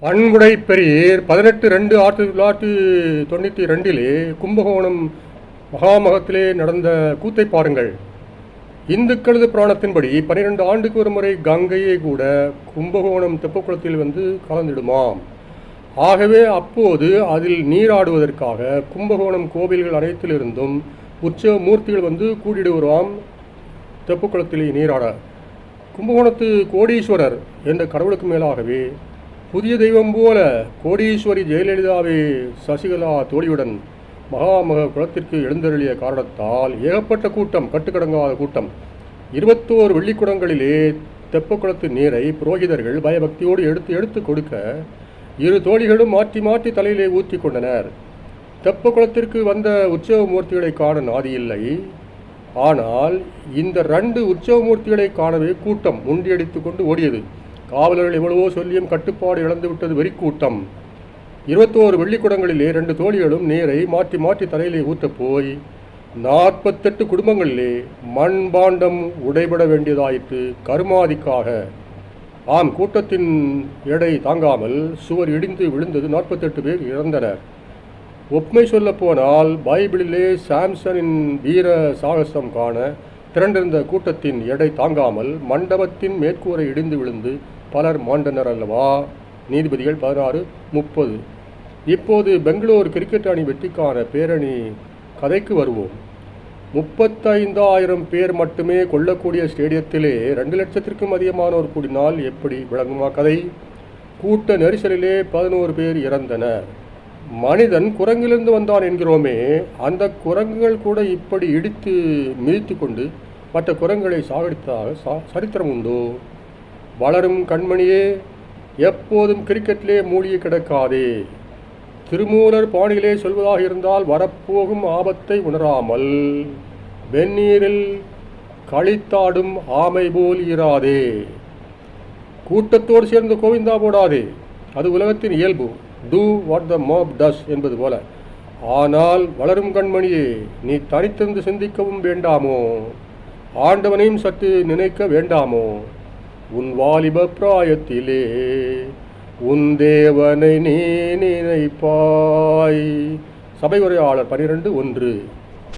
பண்புடை பெரியர் 18/2/1992 கும்பகோணம் மகாமகத்திலே நடந்த கூத்தை பாருங்கள். இந்துக்களது புராணத்தின்படி 12 ஆண்டுக்கு ஒரு முறை கங்கையை கூட கும்பகோணம் தெப்பக்குளத்தில் வந்து கலந்திடுமாம். ஆகவே அப்போது அதில் நீராடுவதற்காக கும்பகோணம் கோவில்கள் அனைத்திலிருந்தும் உற்சவ மூர்த்திகள் வந்து கூடிடுவாம் தெப்பக்குளத்தில் நீராட. கும்பகோணத்து கோடீஸ்வரர் என்ற கடவுளுக்கு மேலாகவே புதிய தெய்வம் போல கோடீஸ்வரி ஜெயலலிதாவை சசிகலா தோழியுடன் மகாமக குளத்திற்கு எழுந்தருளிய காரணத்தால் ஏகப்பட்ட கூட்டம், கட்டுக்கடங்காத கூட்டம். 21 வெள்ளிக்குடங்களிலே தெப்பக்குளத்து நீரை புரோகிதர்கள் பயபக்தியோடு எடுத்து கொடுக்க இரு தோழிகளும் மாற்றி மாற்றி தலையிலே ஊற்றி கொண்டனர். தெப்பக்குளத்திற்கு வந்த உற்சவ மூர்த்திகளை காண நாதியில்லை. ஆனால் இந்த 2 உற்சவ மூர்த்திகளை காணவே கூட்டம் முண்டியடித்து கொண்டு ஓடியது. காவலர்கள் எவ்வளவோ சொல்லியும் கட்டுப்பாடு இழந்துவிட்டது வெறிக்கூட்டம். 21 வெள்ளிக்குடங்களிலே 2 தோழிகளும் நீரை மாற்றி மாற்றி தலையிலே ஊற்றப் போய் 48 குடும்பங்களிலே மண்பாண்டம் உடைபட வேண்டியதாயிற்று கருமாதிக்காக. ஆம், கூட்டத்தின் எடை தாங்காமல் சுவர் இடிந்து விழுந்தது. 48 பேர் இறந்தனர். ஒப்புமை சொல்ல போனால் பைபிளிலே சாம்சனின் வீர சாகசம் காண திரண்டிருந்த கூட்டத்தின் எடை தாங்காமல் மண்டபத்தின் மேற்கூரை இடிந்து விழுந்து பலர் மாண்டனர் அல்லவா. நீதிபதிகள் 16:30. இப்போது பெங்களூர் கிரிக்கெட் அணி வெற்றிக்கான பேரணி கதைக்கு வருவோம். 35,000 பேர் மட்டுமே கொள்ளக்கூடிய ஸ்டேடியத்திலே 2 லட்சத்திற்கும் அதிகமானோர் கூடினால் எப்படி விளங்குமா கதை? கூட்ட நெரிசலிலே 11 பேர் இறந்தனர். மனிதன் குரங்கிலிருந்து வந்தான் என்கிறோமே, அந்த குரங்குகள் கூட இப்படி இடித்து மிதித்து கொண்டு மற்ற குரங்குகளை சாகடித்ததாக சரித்திரம் உண்டோ? வளரும் கண்மணியே, எப்போதும் கிரிக்கெட்டிலே மூழ்கி கிடக்காதே. திருமூலர் பாணியிலே சொல்வதாக இருந்தால் வரப்போகும் ஆபத்தை உணராமல் வெந்நீரில் களித்தாடும் ஆமை போல் இராதே. கூட்டத்தோடு சேர்ந்து கோவிந்தா போடாதே. அது உலகத்தின் இயல்பு. டூ வாட் த மாப் டஸ் என்பது போல. ஆனால் வளரும் கண்மணியே, நீ தனித்திருந்து சிந்திக்கவும் வேண்டாமோ? ஆண்டவனையும் சற்று நினைக்க வேண்டாமோ? உன் வாலிப பிராயத்திலே உன் தேவனை நீ நினைப்பாய். சபை உரையாளர் 12:1.